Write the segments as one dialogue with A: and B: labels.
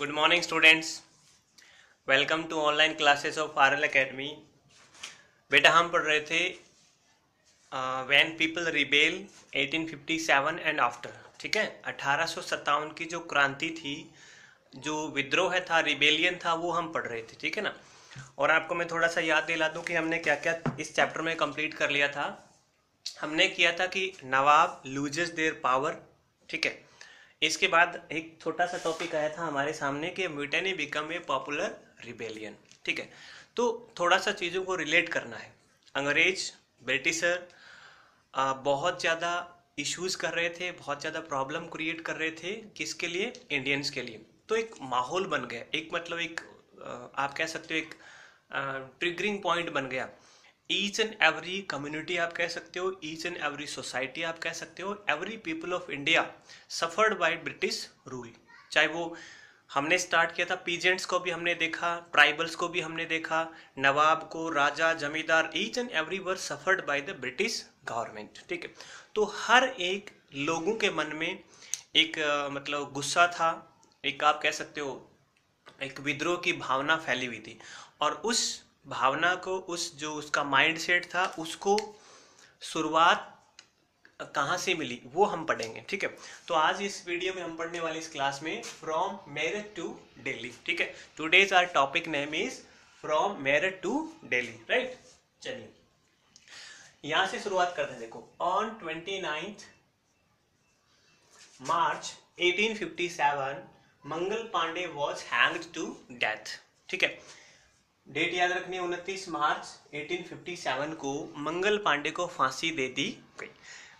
A: Good morning students, welcome to online classes of RL academy. बेटा हम पढ़ रहे थे when people rebel 1857 and after. ठीक है, 1857 की जो क्रांति थी, जो विद्रोह था, रिबेलियन था, वो हम पढ़ रहे थे। ठीक है ना। और आपको मैं थोड़ा सा याद दिला दूं कि हमने क्या क्या इस चैप्टर में कंप्लीट कर लिया था। हमने किया था कि नवाब लूजेस देयर पावर। ठीक है, इसके बाद एक छोटा सा टॉपिक आया था हमारे सामने कि म्यूटेनी बिकम ए पॉपुलर रिबेलियन। ठीक है, तो थोड़ा सा चीज़ों को रिलेट करना है। अंग्रेज ब्रिटिशर बहुत ज़्यादा इश्यूज कर रहे थे, बहुत ज़्यादा प्रॉब्लम क्रिएट कर रहे थे। किसके लिए? इंडियंस के लिए। तो एक माहौल बन गया, एक मतलब एक आप कह सकते हो एक ट्रिगरिंग पॉइंट बन गया। ईच एंड एवरी कम्युनिटी आप कह सकते हो, ईच एंड एवरी सोसाइटी आप कह सकते हो, every people of India suffered by British rule. चाहे वो हमने स्टार्ट किया था, पीजेंट्स को भी हमने देखा, ट्राइबल्स को भी हमने देखा, नवाब को, राजा, जमींदार, each and every were suffered by the British government. ठीक है, तो हर एक लोगों के मन में एक मतलब गुस्सा था, एक आप कह सकते हो एक विद्रोह की भावना फैली हुई थी। और उस भावना को, उस जो उसका माइंडसेट था, उसको शुरुआत कहाँ से मिली वो हम पढ़ेंगे। ठीक है, तो आज इस वीडियो में हम पढ़ने वाले इस क्लास में फ्रॉम मेरठ टू दिल्ली। ठीक है, today's our topic name is from Meerut to Delhi. Right, चलिए यहां से शुरुआत करते हैं। देखो, on 29 March 1857 Mangal Pandey was hanged to death. ठीक है, डेट याद रखनी है, 29 मार्च 1857 को मंगल पांडे को फांसी दे दी गई।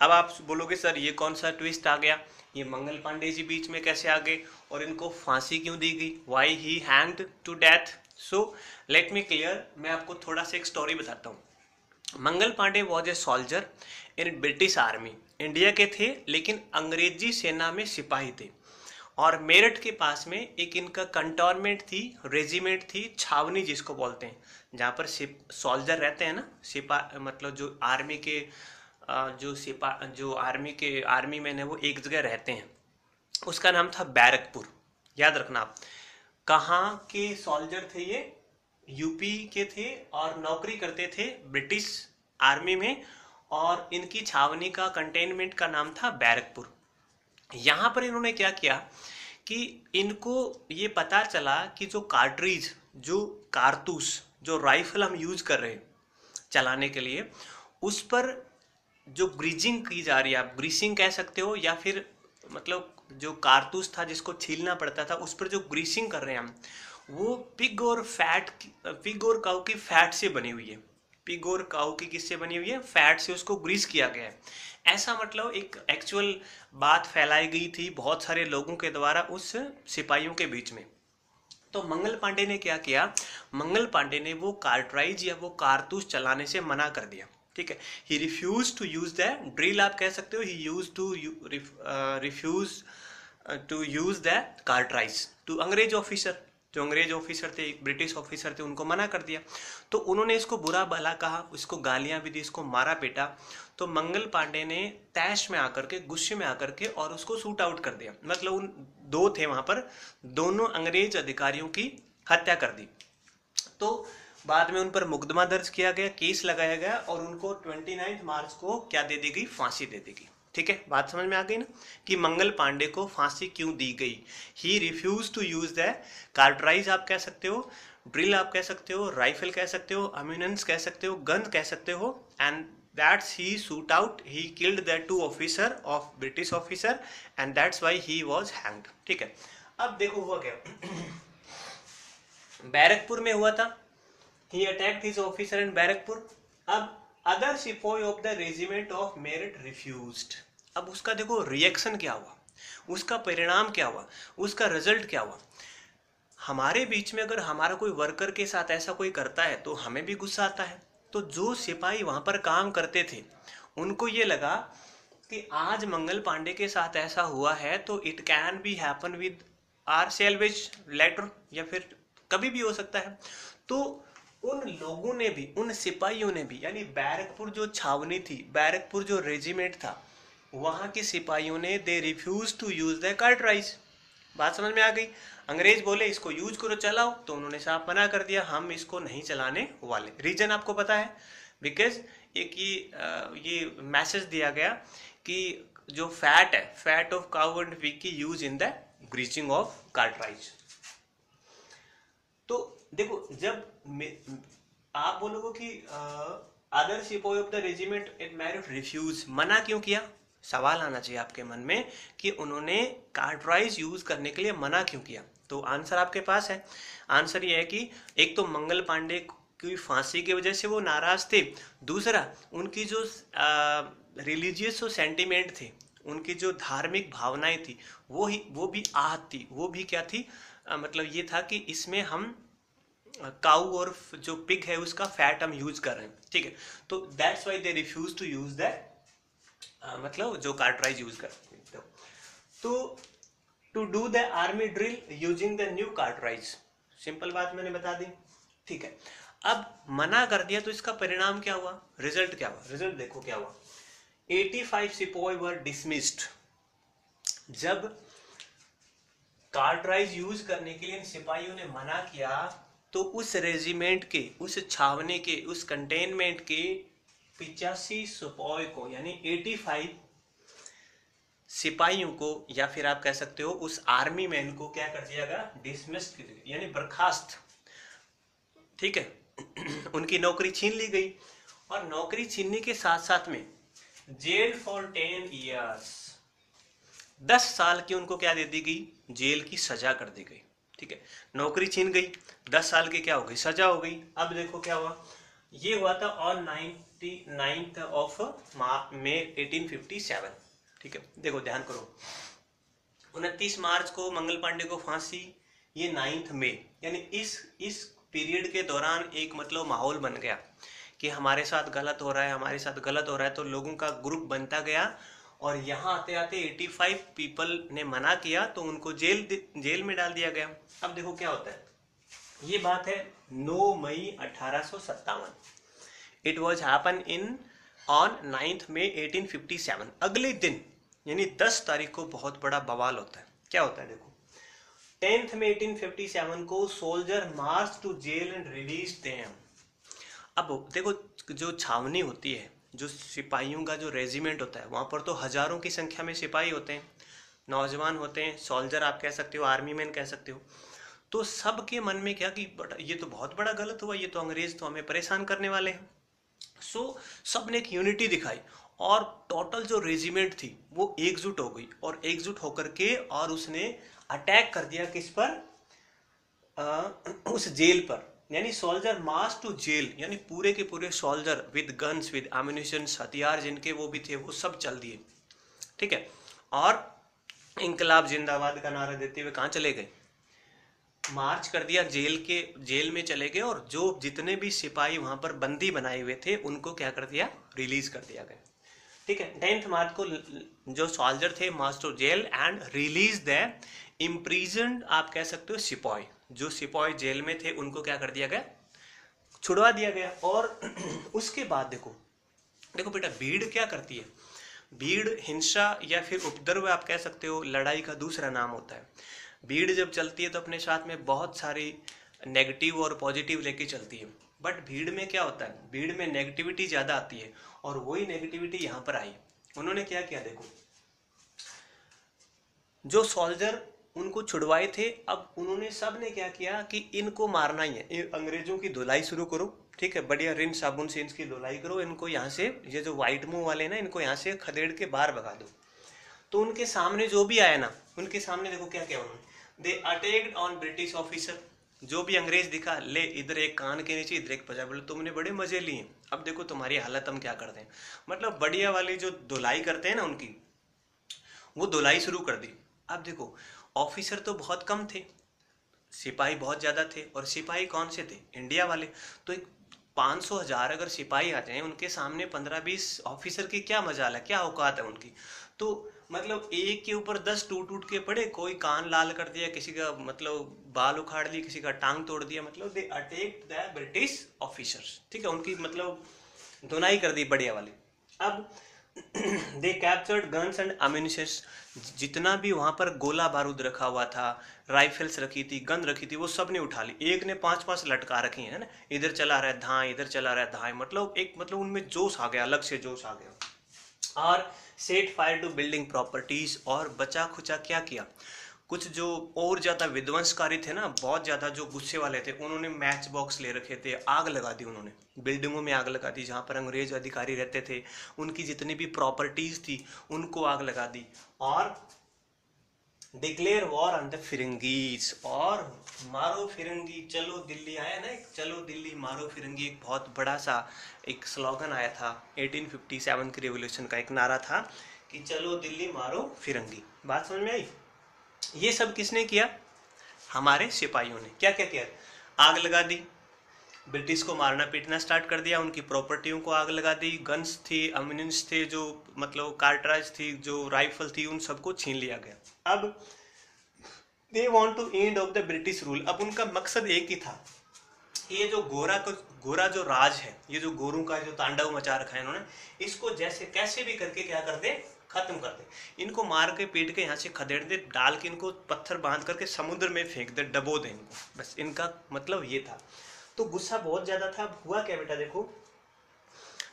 A: अब आप बोलोगे सर ये कौन सा ट्विस्ट आ गया, ये मंगल पांडे जी बीच में कैसे आ गए और इनको फांसी क्यों दी गई? Why he hanged to death? So let me clear, मैं आपको थोड़ा सा एक स्टोरी बताता हूँ। Mangal Pandey was a soldier in British army. India के थे लेकिन अंग्रेजी सेना में सिपाही थे। और मेरठ के पास में एक इनका कंटोनमेंट थी, रेजिमेंट थी, छावनी जिसको बोलते हैं, जहाँ पर सोल्जर रहते हैं ना, मतलब जो आर्मी के जो आर्मी मैन है वो एक जगह रहते हैं, उसका नाम था बैरकपुर। याद रखना आप। कहाँ के सोल्जर थे ये? यूपी के थे और नौकरी करते थे ब्रिटिश आर्मी में। और इनकी छावनी का कंटेनमेंट का नाम था बैरकपुर। यहाँ पर इन्होंने क्या किया कि इनको ये पता चला कि जो कार्ट्रिज, जो कारतूस, जो राइफल हम यूज कर रहे हैं चलाने के लिए, उस पर जो ग्रीजिंग की जा रही है, आप ग्रीसिंग कह सकते हो, या फिर मतलब जो कारतूस था जिसको छीलना पड़ता था, उस पर जो ग्रीसिंग कर रहे हैं हम, वो पिग और काऊ की फैट से बनी हुई है। पिग और काऊ की किससे बनी हुई है? फैट से उसको ग्रीस किया गया है। ऐसा मतलब एक एक्चुअल बात फैलाई गई थी बहुत सारे लोगों के द्वारा उस सिपाहियों के बीच में। तो मंगल पांडे ने क्या किया? मंगल पांडे ने वो कार्ट्राइज या वो कारतूस चलाने से मना कर दिया। ठीक है, he refuse to use the drill आप कह सकते हो, he use to refuse to use the cartridge to अंग्रेज ऑफिसर। जो अंग्रेज ऑफिसर थे, ब्रिटिश ऑफिसर थे, उनको मना कर दिया। तो उन्होंने इसको बुरा भला कहा, इसको गालियां भी दी, इसको मारा पीटा। तो मंगल पांडे ने तैश में आकर के, गुस्से में आकर के और उसको शूट आउट कर दिया। मतलब उन दो थे वहां पर, दोनों अंग्रेज अधिकारियों की हत्या कर दी। तो बाद में उन पर मुकदमा दर्ज किया गया, केस लगाया गया और उनको 29 मार्च को क्या दे दी गई? फांसी दे दी गई। ठीक है, बात समझ में आ गई ना कि मंगल पांडे को फांसी क्यों दी गई? He refuse to use the cartridge आप कह सकते हो, ड्रिल आप कह सकते हो, राइफल कह सकते हो, अम्यूनेंस कह सकते हो, गन कह सकते हो, and that's he shoot out, he killed the 2 officer of British officer and that's why he was hanged. ठीक है, अब देखो हुआ क्या। बैरकपुर में हुआ था, he attacked his officer in Barrackpore. अब अदर सिपाही of the regiment of Meerut refused. अब उसका देखो रिएक्शन क्या हुआ, उसका परिणाम क्या हुआ, उसका रिजल्ट क्या हुआ। हमारे बीच में अगर हमारा कोई वर्कर के साथ ऐसा कोई करता है तो हमें भी गुस्सा आता है। तो जो सिपाही वहां पर काम करते थे, उनको ये लगा कि आज मंगल पांडे के साथ ऐसा हुआ है तो it can be happen with our salvage letter, या फिर कभी भी हो सकता है। तो उन लोगों ने भी, उन सिपाहियों ने भी, यानी बैरकपुर जो छावनी थी, बैरकपुर जो रेजिमेंट था, वहां के सिपाहियों ने they refuse to use the cartridge. बात समझ में आ गई। अंग्रेज बोले इसको यूज करो, चलाओ, तो उन्होंने साफ मना कर दिया, हम इसको नहीं चलाने वाले। रीजन आपको पता है, बिकॉज एक ये मैसेज दिया गया कि जो फैट है, fat of cow and pig की use in the breeching of cartridge. तो देखो, जब आप बोलोगे कि अदर सिपाही of the regiment at Meerut refuse, मना क्यों किया, सवाल आना चाहिए आपके मन में कि उन्होंने कार्टराइज यूज करने के लिए मना क्यों किया। तो आंसर आपके पास है। आंसर ये है कि एक तो मंगल पांडे की फांसी की वजह से वो नाराज थे, दूसरा उनकी जो रिलीजियस सेंटिमेंट थे, उनकी जो धार्मिक भावनाएं थी, वो भी आहत थी। वो भी क्या थी, मतलब ये था कि इसमें हम काऊ और जो पिग है उसका फैट हम यूज कर रहे हैं, ठीक है। तो that's why they refuse to use that, मतलब जो कार्टराइज यूज करते हैं। तो to do the army drill using the new cartridge, simple बात मैंने बता दी, ठीक है। अब मना कर दिया तो इसका परिणाम क्या हुआ, रिजल्ट क्या हुआ, रिजल्ट देखो क्या हुआ। 85 सिपाही वर डिसमिस्ड। जब कार्टराइज यूज करने के लिए सिपाहियों ने मना किया तो उस रेजिमेंट के, उस छावनी के, उस कंटेनमेंट के 85 सिपाही को, यानी 85 सिपाहियों को, या फिर आप कह सकते हो उस आर्मी मैन को क्या कर दिया गया, डिसमिस, यानी बर्खास्त, ठीक है। उनकी नौकरी छीन ली गई, और नौकरी छीनने के साथ साथ में जेल फॉर 10 ईयर्स, 10 साल की उनको क्या दे दी गई, जेल की सजा कर दी गई, ठीक है। नौकरी छीन गई, 10 साल की क्या हो गई, सजा हो गई। अब देखो क्या हुआ, ये हुआ था ऑन 99 ऑफ मई 1857, ठीक है। देखो ध्यान करो, 29 मार्च को मंगल पांडे को फांसी, ये 9 मई, यानी इस पीरियड के दौरान एक मतलब माहौल बन गया कि हमारे साथ गलत हो रहा है, हमारे साथ गलत हो रहा है, तो लोगों का ग्रुप बनता गया, और यहाँ आते आते 85 पीपल ने मना किया तो उनको जेल में डाल दिया गया। अब देखो क्या होता है, ये बात है 9 मई 1857, it was happen in on 9 मई 1857। अगले दिन यानी 10 तारीख को बहुत बड़ा बवाल होता है। क्या होता है देखो, 10 मई 1857 को soldier march to jail and release them. अब देखो, जो छावनी होती है, जो सिपाहियों का जो रेजिमेंट होता है, वहां पर तो हजारों की संख्या में सिपाही होते हैं, नौजवान होते हैं, सोल्जर आप कह सकते हो, आर्मी मैन कह सकते हो। तो सबके मन में क्या कि ये तो बहुत बड़ा गलत हुआ, ये तो अंग्रेज तो हमें परेशान करने वाले हैं। सो सब ने एक यूनिटी दिखाई, और टोटल जो रेजिमेंट थी वो एकजुट हो गई, और एकजुट होकर के और उसने अटैक कर दिया किस पर, उस जेल पर। यानी सोल्जर मार्च टू जेल, यानी पूरे के पूरे soldier with guns, with ammunition, हथियार जिनके वो भी थे, वो सब चल दिए, ठीक है। और इंकलाब जिंदाबाद का नारा देते हुए कहाँ चले गए, मार्च कर दिया, जेल में चले गए, और जो जितने भी सिपाही वहां पर बंदी बनाए हुए थे उनको क्या कर दिया, रिलीज कर दिया गया, ठीक है। 10 मार्च को जो सोल्जर थे march to jail and release the imprisoned, आप कह सकते हो सिपाही, जो सिपाही जेल में थे उनको क्या कर दिया गया, छुड़वा दिया गया। और उसके बाद देखो बेटा, भीड़ क्या करती है, भीड़ हिंसा या फिर उपद्रव आप कह सकते हो, लड़ाई का दूसरा नाम होता है। भीड़ जब चलती है तो अपने साथ में बहुत सारी नेगेटिव और पॉजिटिव लेके चलती है, बट भीड़ में क्या होता है, भीड़ में नेगेटिविटी ज्यादा आती है, और वही नेगेटिविटी यहाँ पर आई। उन्होंने क्या किया देखो, जो सोल्जर उनको छुड़वाए थे, अब उन्होंने सब ने क्या किया कि इनको मारना ही है, अंग्रेजों की धुलाई शुरू करो, ठीक है, बढ़िया रिन साबुन से इनकी धुलाई करो, इनको यहाँ से, ये जो व्हाइट मुंह वाले ना, इनको यहाँ से खदेड़ के बाहर भगा दो। तो उनके सामने जो भी आया ना, उनके सामने देखो क्या क्या उन्होंने, दे अटैक्ड ऑन ब्रिटिश ऑफिसर, जो भी अंग्रेज दिखा, ले इधर एक कान के नीचे, इधर एक पजा, बोले तुमने बड़े मजे लिए, अब देखो तुम्हारी हालत हम क्या करते हैं। मतलब बढ़िया वाली जो धुलाई करते हैं ना उनकी, वो धुलाई शुरू कर दी। अब देखो, ऑफिसर तो बहुत कम थे, सिपाही बहुत ज्यादा थे, और सिपाही कौन से थे, इंडिया वाले। तो एक 500,000 अगर सिपाही आ जाए, उनके सामने 15-20 ऑफिसर की क्या मजाल है, क्या औकात है उनकी। तो मतलब एक के ऊपर 10 टूट के पड़े, कोई कान लाल कर दिया, किसी का मतलब बाल उखाड़ लिए, किसी का टांग तोड़ दिया, मतलब they attack the British officers, ठीक है, उनकी मतलब धुनाई कर दी बढ़िया वाली। अब दे कैप्चर्ड गन्स एंड अम्यूनिशंस, जितना भी वहां पर गोला बारूद रखा हुआ था, राइफल्स रखी थी, गन रखी थी, वो सब ने उठा ली। एक ने 5-5 लटका रखी है ना, इधर चला रहा है धाए, इधर चला रहा है धाए, मतलब उनमें जोश आ गया, अलग से जोश आ गया। और set fire to building properties, और बचा खुचा क्या किया, कुछ जो और ज्यादा विध्वंसकारी थे ना, बहुत ज्यादा जो गुस्से वाले थे, उन्होंने मैच बॉक्स ले रखे थे, आग लगा दी उन्होंने, बिल्डिंगों में आग लगा दी, जहां पर अंग्रेज अधिकारी रहते थे उनकी जितनी भी प्रॉपर्टीज थी उनको आग लगा दी। और डिक्लेयर वॉर ऑन द फिरंगीज, और मारो फिरंगी चलो दिल्ली आया ना, एक चलो दिल्ली मारो फिरंगी, एक बहुत बड़ा सा एक स्लोगन आया था 1857 के रिवॉल्यूशन का, एक नारा था कि चलो दिल्ली मारो फिरंगी। बात समझ में आई? ये सब किसने किया? हमारे सिपाहियों ने। क्या क्या किया? आग लगा दी, ब्रिटिश को मारना पीटना स्टार्ट कर दिया, उनकी प्रॉपर्टियों को आग लगा दी, गन्स थी, अम्यूनिशंस थे, जो मतलब कार्ट्राइज थी, जो राइफल थी, उन सबको छीन लिया गया। अब they want to end of the British rule, अब उनका मकसद एक ही था, ये जो गोरा जो राज है, ये जो गोरों का जो तांडव मचा रखा है इन्होंने, इसको जैसे कैसे भी करके क्या कर दे, खत्म कर दे, इनको मार के पीट के यहाँ से खदेड़ दे, डाल के इनको पत्थर बांध करके समुद्र में फेंक दे, डबो दे इनको, बस इनका मतलब ये था। तो गुस्सा बहुत ज्यादा था। हुआ क्या बेटा, देखो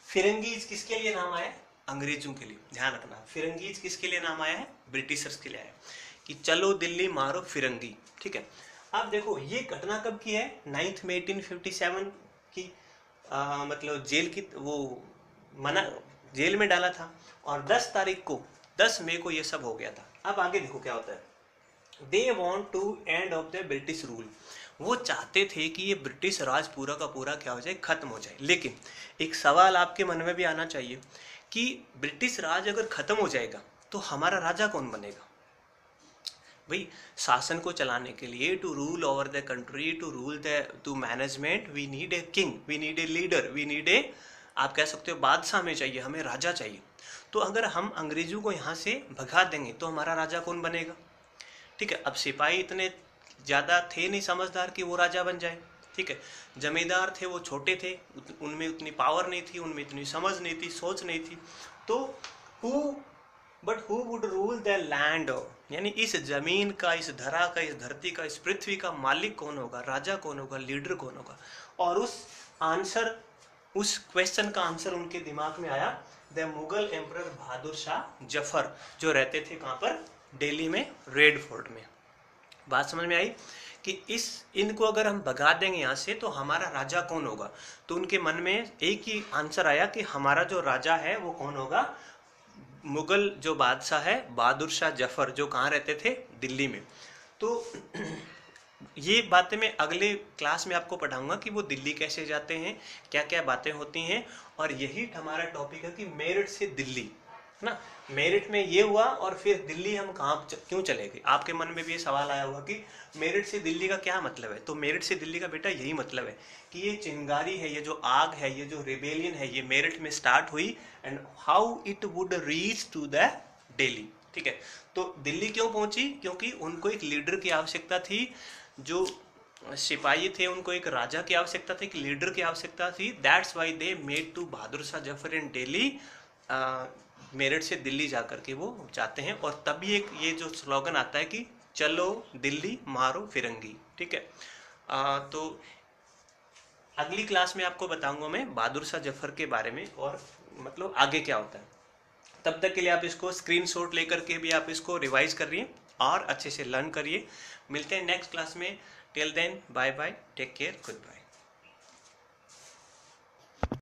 A: फिरंगीज किसके लिए नाम आया? अंग्रेजों के लिए, ध्यान रखना। फिरंगीज किसके लिए नाम आया है? ब्रिटिशर्स के लिए आया, कि चलो दिल्ली मारो फिरंगी, ठीक है। अब देखो ये घटना कब की है? 9 मई 1857 की, मतलब जेल की वो मना जेल में डाला था, और 10 तारीख को 10 मई को ये सब हो गया था। अब आगे देखो क्या होता है। They want to end of the British rule, वो चाहते थे कि ये ब्रिटिश राज पूरा का पूरा क्या हो जाए, खत्म हो जाए। लेकिन एक सवाल आपके मन में भी आना चाहिए कि ब्रिटिश राज अगर खत्म हो जाएगा तो हमारा राजा कौन बनेगा? भाई शासन को चलाने के लिए, to rule over the country, to management, we need a king, we need a leader, we need a, आप कह सकते हो बादशाह में चाहिए, हमें राजा चाहिए। तो अगर हम अंग्रेजों को यहाँ से भगा देंगे तो हमारा राजा कौन बनेगा? ठीक है। अब सिपाही इतने ज्यादा थे नहीं समझदार कि वो राजा बन जाए, ठीक है। जमींदार थे, वो छोटे थे, उनमें उतनी पावर नहीं थी, उनमें इतनी समझ नहीं थी, सोच नहीं थी। तो who would rule the land, यानी इस जमीन का, इस धरा का, इस धरती का, इस पृथ्वी का मालिक कौन होगा, राजा कौन होगा, लीडर कौन होगा? और उस क्वेश्चन का आंसर उनके दिमाग में आया, द मुगल एम्परर बहादुर शाह जफर, जो रहते थे कहाँ पर? दिल्ली में, रेड फोर्ट में। बात समझ में आई कि इनको अगर हम भगा देंगे यहाँ से तो हमारा राजा कौन होगा? तो उनके मन में एक ही आंसर आया कि हमारा जो राजा है वो कौन होगा? मुगल जो बादशाह है बहादुर शाह जफर, जो कहाँ रहते थे? दिल्ली में। तो ये बातें मैं अगले क्लास में आपको पढ़ाऊंगा कि वो दिल्ली कैसे जाते हैं, क्या क्या बातें होती हैं। और यही हमारा टॉपिक है कि मेरठ से दिल्ली, ना, मेरठ में ये हुआ और फिर दिल्ली हम क्यों चले गए? आपके मन में भी ये सवाल आया होगा कि मेरठ से दिल्ली का क्या मतलब है? तो मेरठ से दिल्ली का बेटा यही मतलब है कि ये चिंगारी है, ये जो आग है, ये जो रिबेलियन है, ये मेरठ में स्टार्ट हुई, and how it would reach to the Delhi, ठीक है। तो दिल्ली क्यों पहुंची? क्योंकि उनको एक लीडर की आवश्यकता थी, जो सिपाही थे उनको एक राजा की आवश्यकता थी, एक लीडर की आवश्यकता थी। That's why they made to Bahadur Shah Zafar in Delhi, Meerut से दिल्ली जाकर के वो जाते हैं। और तभी एक ये जो स्लोगन आता है कि चलो दिल्ली मारो फिरंगी, ठीक है। तो अगली क्लास में आपको बताऊंगा मैं बहादुर शाह जफर के बारे में, और मतलब आगे क्या होता है। तब तक के लिए आप इसको स्क्रीनशॉट लेकर के भी आप इसको रिवाइज करिए और अच्छे से लर्न करिए। मिलते हैं नेक्स्ट क्लास में। Till then bye bye, take care, good bye.